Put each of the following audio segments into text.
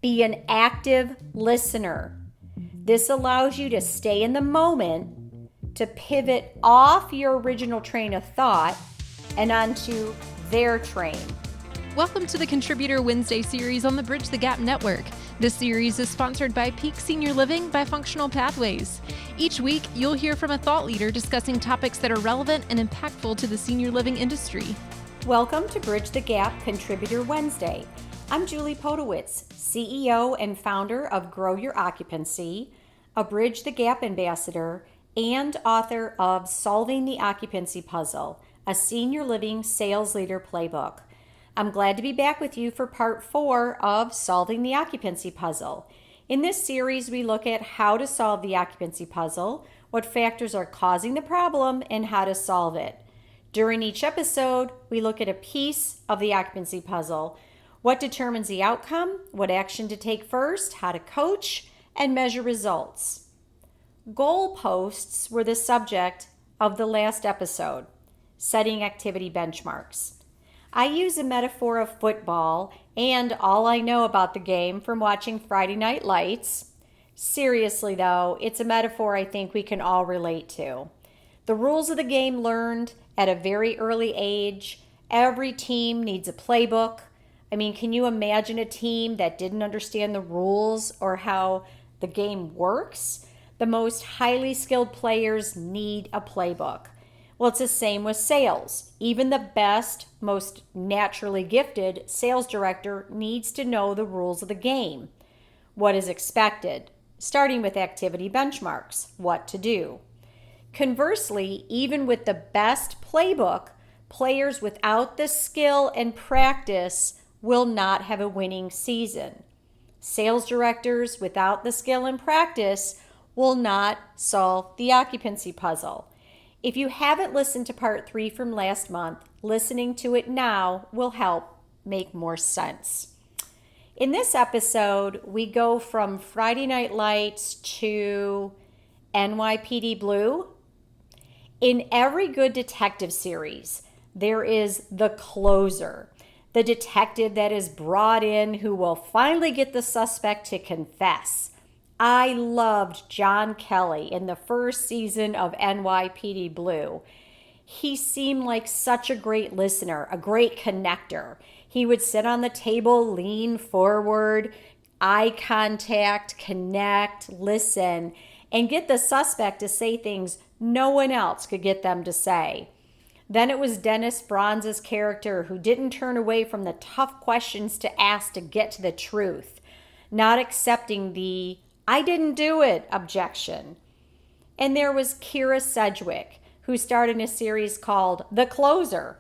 Be an active listener. This allows you to stay in the moment, to pivot off your original train of thought and onto their train. Welcome to the Contributor Wednesday series on the Bridge the Gap Network. This series is sponsored by Peak Senior Living by Functional Pathways. Each week, you'll hear from a thought leader discussing topics that are relevant and impactful to the senior living industry. Welcome to Bridge the Gap Contributor Wednesday. I'm Julie Podewitz, CEO and founder of Grow Your Occupancy, a Bridge the Gap ambassador, and author of Solving the Occupancy Puzzle, a senior living sales leader playbook. I'm glad to be back with you for part 4 of Solving the Occupancy Puzzle. In this series, we look at how to solve the occupancy puzzle, what factors are causing the problem, and how to solve it. During each episode, we look at a piece of the occupancy puzzle, what determines the outcome, what action to take first, how to coach, and measure results. Goalposts were the subject of the last episode, setting activity benchmarks. I use a metaphor of football and all I know about the game from watching Friday Night Lights. Seriously though, it's a metaphor I think we can all relate to. The rules of the game learned at a very early age. Every team needs a playbook. I mean, can you imagine a team that didn't understand the rules or how the game works? The most highly skilled players need a playbook. Well, it's the same with sales. Even the best, most naturally gifted sales director needs to know the rules of the game. What is expected, starting with activity benchmarks, what to do. Conversely, even with the best playbook, players without the skill and practice will not have a winning season. Sales directors without the skill and practice will not solve the occupancy puzzle. If you haven't listened to part 3 from last month, listening to it now will help make more sense. In this episode, we go from Friday Night Lights to NYPD Blue. In every good detective series, there is the closer, the detective that is brought in who will finally get the suspect to confess. I loved John Kelly in the first season of NYPD Blue. He seemed like such a great listener, a great connector. He would sit on the table, lean forward, eye contact, connect, listen, and get the suspect to say things no one else could get them to say. Then it was Dennis Franz's character who didn't turn away from the tough questions to ask to get to the truth, not accepting the "I didn't do it" objection. And there was Kira Sedgwick, who starred in a series called The Closer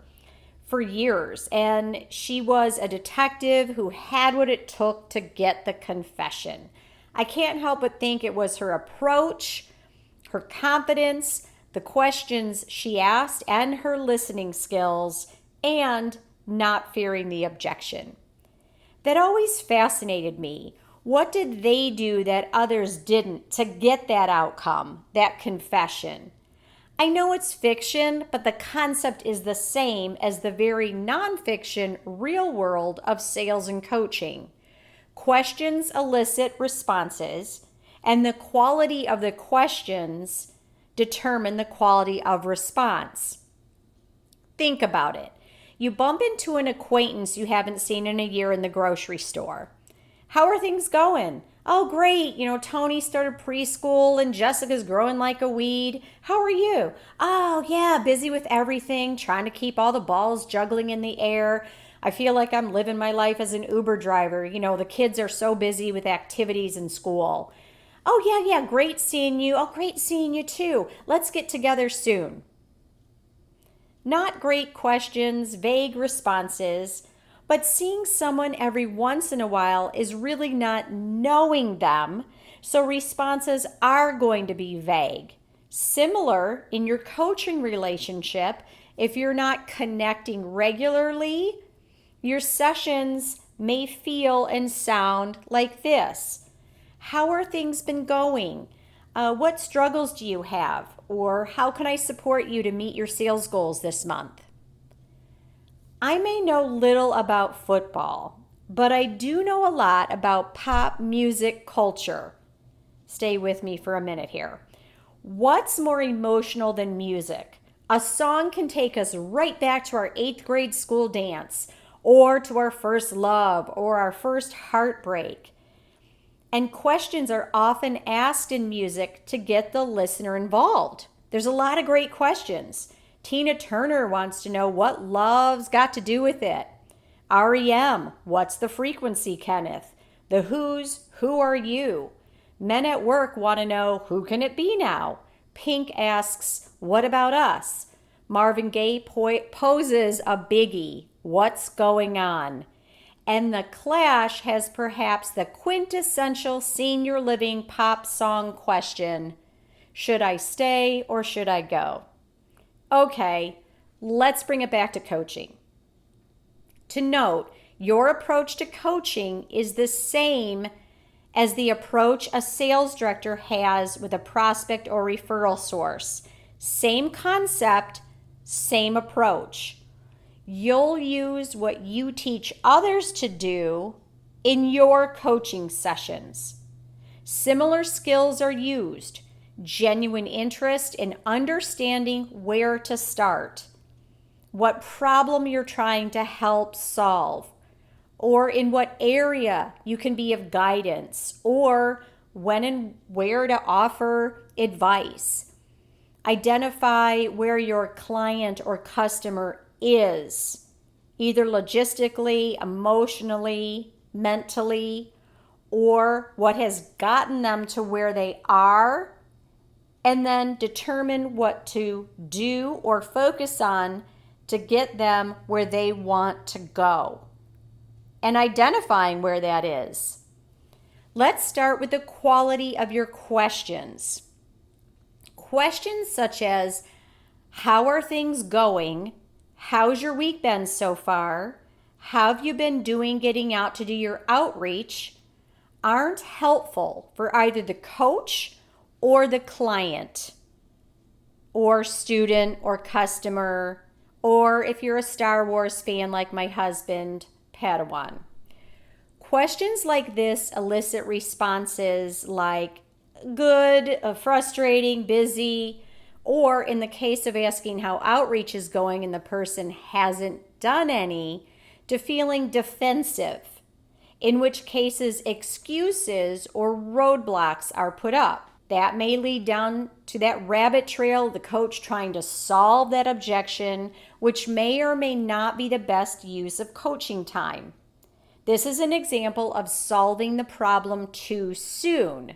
for years, and she was a detective who had what it took to get the confession. I can't help but think it was her approach, her confidence, the questions she asked, and her listening skills, and not fearing the objection. That always fascinated me. What did they do that others didn't to get that outcome, that confession? I know it's fiction, but the concept is the same as the very nonfiction real world of sales and coaching. Questions elicit responses, and the quality of the questions determine the quality of response. Think about it. You bump into an acquaintance you haven't seen in a year in the grocery store. How are things going? Oh, great. Tony started preschool and Jessica's growing like a weed. How are you? Oh, yeah, busy with everything, trying to keep all the balls juggling in the air. I feel like I'm living my life as an Uber driver. The kids are so busy with activities in school. Oh, yeah, great seeing you. Oh, great seeing you too. Let's get together soon. Not great questions, vague responses, but seeing someone every once in a while is really not knowing them, so responses are going to be vague. Similar in your coaching relationship, if you're not connecting regularly, your sessions may feel and sound like this. How are things been going? What struggles do you have? Or how can I support you to meet your sales goals this month? I may know little about football, but I do know a lot about pop music culture. Stay with me for a minute here. What's more emotional than music? A song can take us right back to our 8th grade school dance, or to our first love, or our first heartbreak. And questions are often asked in music to get the listener involved. There's a lot of great questions. Tina Turner wants to know what love's got to do with it. REM, what's the frequency, Kenneth? The Who's, who are you? Men at work want to know, who can it be now? Pink asks, what about us? Marvin Gaye poses a biggie, what's going on? And The Clash has perhaps the quintessential senior living pop song question, should I stay or should I go? Okay, let's bring it back to coaching. To note, your approach to coaching is the same as the approach a sales director has with a prospect or referral source. Same concept, same approach. You'll use what you teach others to do in your coaching sessions. Similar skills are used. Genuine interest in understanding where to start, what problem you're trying to help solve, or in what area you can be of guidance, or when and where to offer advice. Identify where your client or customer is, either logistically, emotionally, mentally, or what has gotten them to where they are, and then determine what to do or focus on to get them where they want to go, and identifying where that is. Let's start with the quality of your questions. Questions such as, how are things going? How's your week been so far? How have you been doing getting out to do your outreach? Aren't helpful for either the coach or the client, or student or customer, or if you're a Star Wars fan like my husband, Padawan. Questions like this elicit responses like good, frustrating, busy, or in the case of asking how outreach is going and the person hasn't done any, to feeling defensive, in which cases excuses or roadblocks are put up. That may lead down to that rabbit trail, the coach trying to solve that objection, which may or may not be the best use of coaching time. This is an example of solving the problem too soon.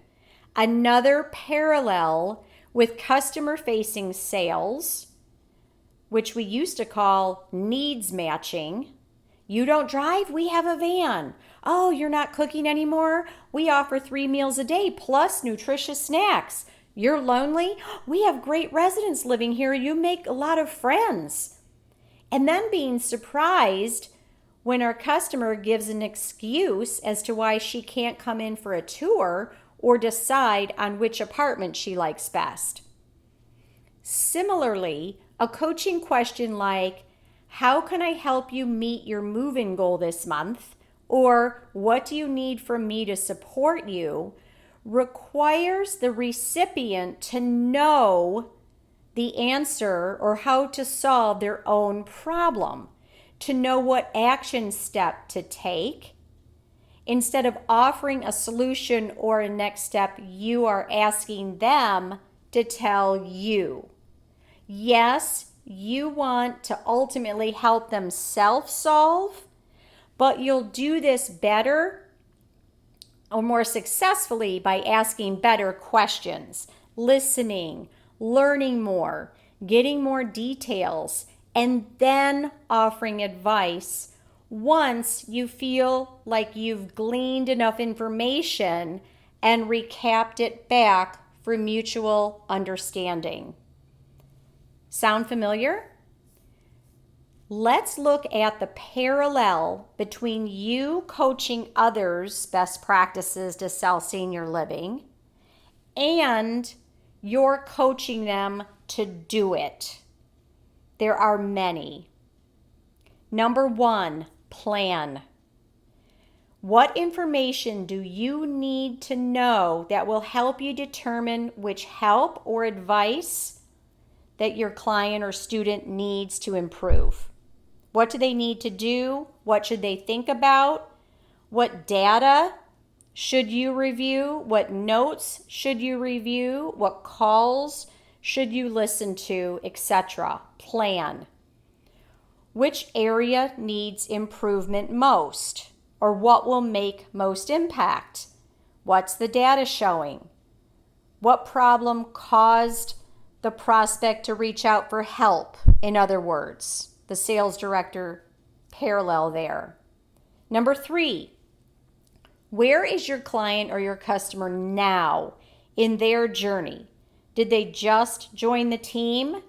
Another parallel with customer-facing sales, which we used to call needs matching. You don't drive? We have a van. Oh, you're not cooking anymore? We offer 3 meals a day plus nutritious snacks. You're lonely? We have great residents living here. You make a lot of friends. And then being surprised when our customer gives an excuse as to why she can't come in for a tour or decide on which apartment she likes best. Similarly, a coaching question like, how can I help you meet your move-in goal this month? Or what do you need from me to support you? Requires the recipient to know the answer or how to solve their own problem, to know what action step to take. Instead of offering a solution or a next step, you are asking them to tell you. Yes, you want to ultimately help them self-solve, but you'll do this better or more successfully by asking better questions, listening, learning more, getting more details, and then offering advice once you feel like you've gleaned enough information and recapped it back for mutual understanding. Sound familiar? Let's look at the parallel between you coaching others best practices to sell senior living and you're coaching them to do it. There are many. Number 1, plan. What information do you need to know that will help you determine which help or advice that your client or student needs to improve? What do they need to do? What should they think about? What data should you review? What notes should you review? What calls should you listen to, etc.? Plan. Which area needs improvement most? Or what will make most impact? What's the data showing? What problem caused the prospect to reach out for help? In other words, the sales director parallel there. Number 3, where is your client or your customer now in their journey? Did they just join the team?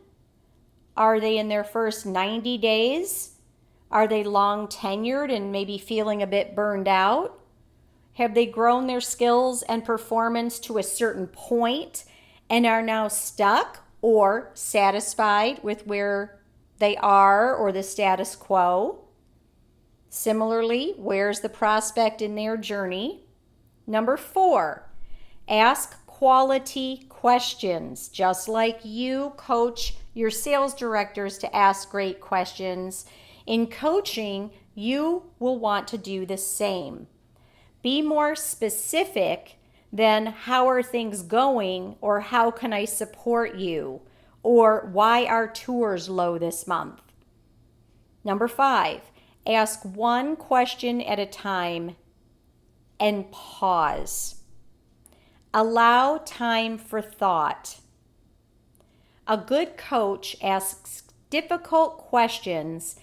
Are they in their first 90 days? Are they long tenured and maybe feeling a bit burned out? Have they grown their skills and performance to a certain point and are now stuck or satisfied with where they are or the status quo? Similarly, where's the prospect in their journey? Number 4, ask quality questions. Just like you coach your sales directors to ask great questions, in coaching, you will want to do the same. Be more specific than how are things going or how can I support you or why are tours low this month. Number 5, ask one question at a time and pause. Allow time for thought. A good coach asks difficult questions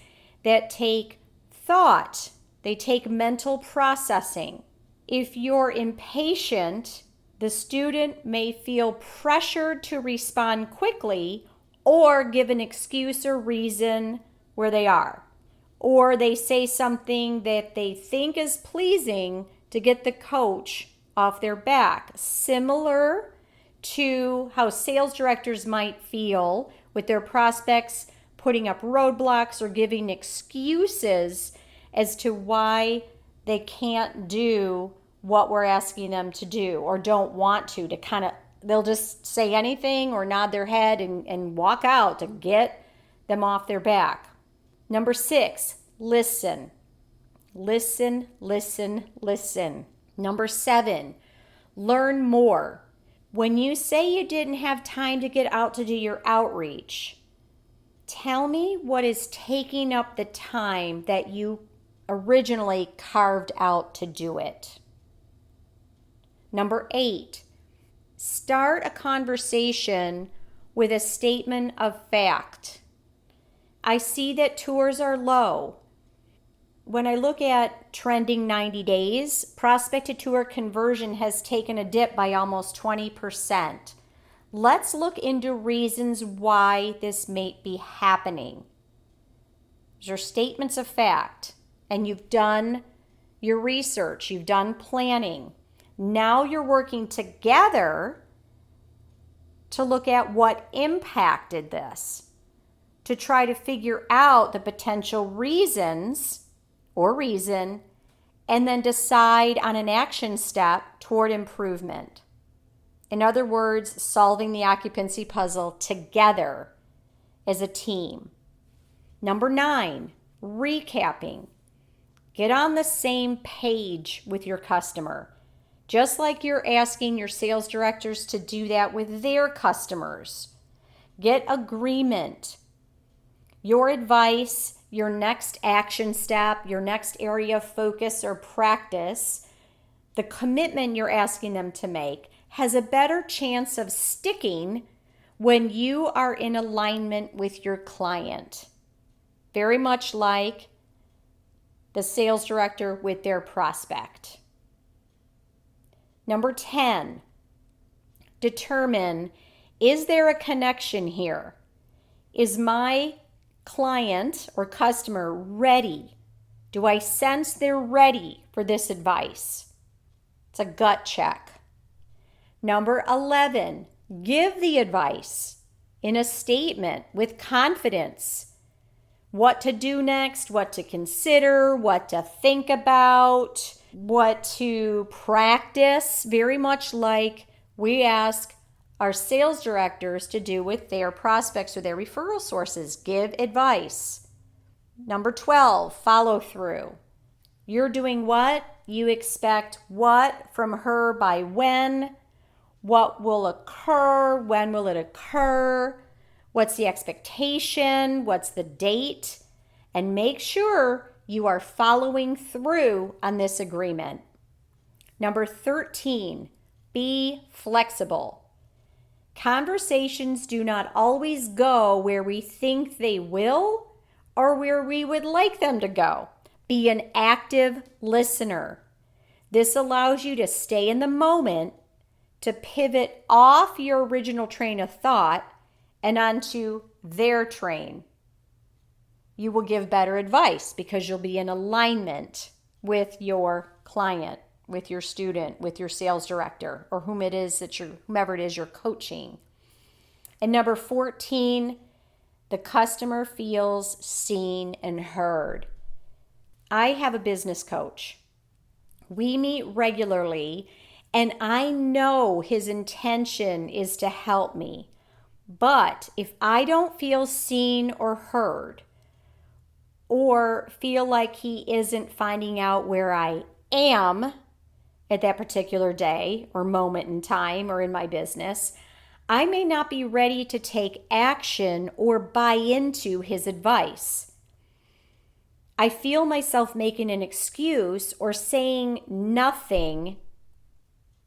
that take thought, they take mental processing. If you're impatient, the student may feel pressured to respond quickly or give an excuse or reason where they are. Or they say something that they think is pleasing to get the coach off their back. Similar to how sales directors might feel with their prospects putting up roadblocks or giving excuses as to why they can't do what we're asking them to do or don't want to kind of, they'll just say anything or nod their head and walk out to get them off their back. Number 6, listen. Listen, listen, listen. Number 7, learn more. When you say you didn't have time to get out to do your outreach, tell me what is taking up the time that you originally carved out to do it. Number 8, start a conversation with a statement of fact. I see that tours are low. When I look at trending 90 days, prospect to tour conversion has taken a dip by almost 20%. Let's look into reasons why this may be happening. These are statements of fact, and you've done your research, you've done planning. Now you're working together to look at what impacted this, to try to figure out the potential reasons or reason, and then decide on an action step toward improvement. In other words, solving the occupancy puzzle together as a team. Number 9, recapping. Get on the same page with your customer, just like you're asking your sales directors to do that with their customers. Get agreement. Your advice, your next action step, your next area of focus or practice, the commitment you're asking them to make has a better chance of sticking when you are in alignment with your client. Very much like the sales director with their prospect. Number 10, determine, is there a connection here? Is my client or customer ready? Do I sense they're ready for this advice? It's a gut check. Number 11, give the advice in a statement with confidence. What to do next, what to consider, what to think about, what to practice, very much like we ask our sales directors to do with their prospects or their referral sources. Give advice. Number 12, follow through. You're doing what? You expect what from her by when? What will occur? When will it occur? What's the expectation? What's the date? And make sure you are following through on this agreement. Number 13, be flexible. Conversations do not always go where we think they will or where we would like them to go. Be an active listener. This allows you to stay in the moment, to pivot off your original train of thought and onto their train. You will give better advice because you'll be in alignment with your client, with your student, with your sales director, or whomever it is you're coaching. And number 14, the customer feels seen and heard. I have a business coach. We meet regularly, and I know his intention is to help me. But if I don't feel seen or heard, or feel like he isn't finding out where I am at that particular day or moment in time or in my business, I may not be ready to take action or buy into his advice. I feel myself making an excuse or saying nothing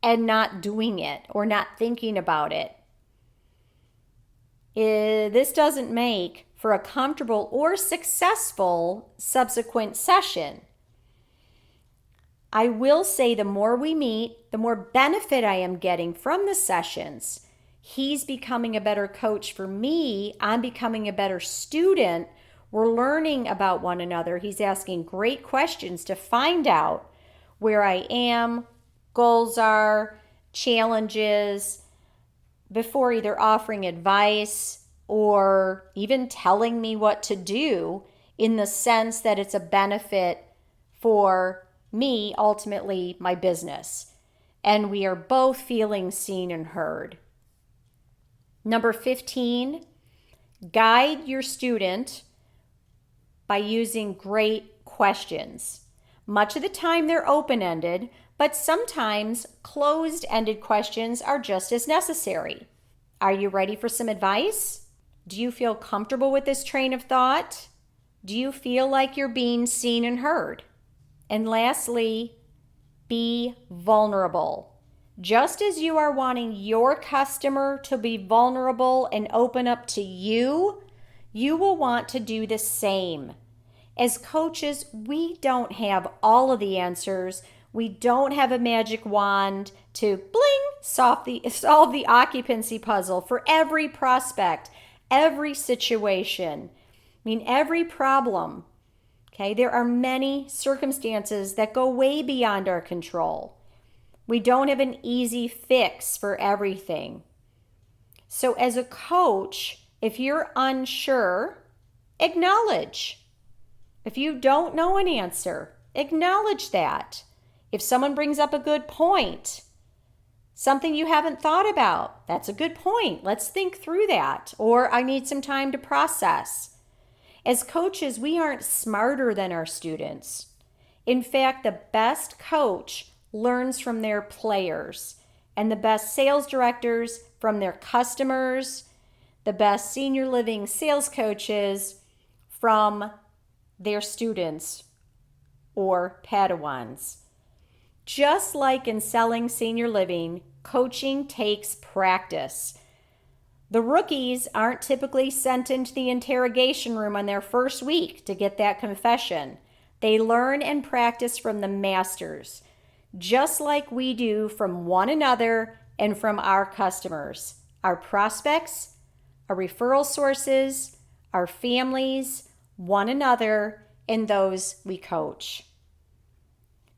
and not doing it or not thinking about it. This doesn't make for a comfortable or successful subsequent session. I will say the more we meet, the more benefit I am getting from the sessions. He's becoming a better coach for me. I'm becoming a better student. We're learning about one another. He's asking great questions to find out where I am, goals are, challenges, before either offering advice or even telling me what to do, in the sense that it's a benefit for me, ultimately my business. And we are both feeling seen and heard. Number 15, guide your student by using great questions. Much of the time they're open-ended, but sometimes closed-ended questions are just as necessary. Are you ready for some advice? Do you feel comfortable with this train of thought? Do you feel like you're being seen and heard? And lastly, be vulnerable. Just as you are wanting your customer to be vulnerable and open up to you, you will want to do the same. As coaches, we don't have all of the answers. We don't have a magic wand to solve the occupancy puzzle for every prospect, every situation. Every problem. Okay, there are many circumstances that go way beyond our control. We don't have an easy fix for everything. So as a coach, if you're unsure, acknowledge. If you don't know an answer, acknowledge that. If someone brings up a good point, something you haven't thought about, that's a good point. Let's think through that. Or I need some time to process. As coaches, we aren't smarter than our students. In fact, the best coach learns from their players, and the best sales directors from their customers, the best senior living sales coaches from their students or Padawans. Just like in selling senior living, coaching takes practice. The rookies aren't typically sent into the interrogation room on their first week to get that confession. They learn and practice from the masters, just like we do from one another and from our customers, our prospects, our referral sources, our families, one another, and those we coach.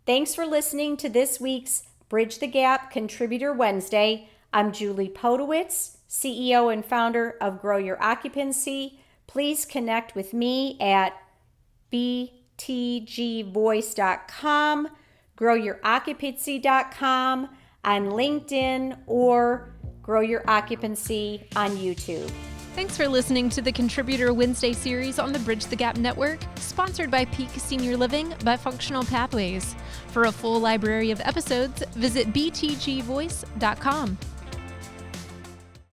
Thanks for listening to this week's Bridge the Gap Contributor Wednesday. I'm Julie Podewitz, CEO and founder of Grow Your Occupancy. Please connect with me at btgvoice.com. growyouroccupancy.com, on LinkedIn, or Grow Your Occupancy on YouTube. Thanks for listening to the Contributor Wednesday series on the Bridge the Gap Network, sponsored by Peak Senior Living by Functional Pathways. For a full library of episodes, visit btgvoice.com.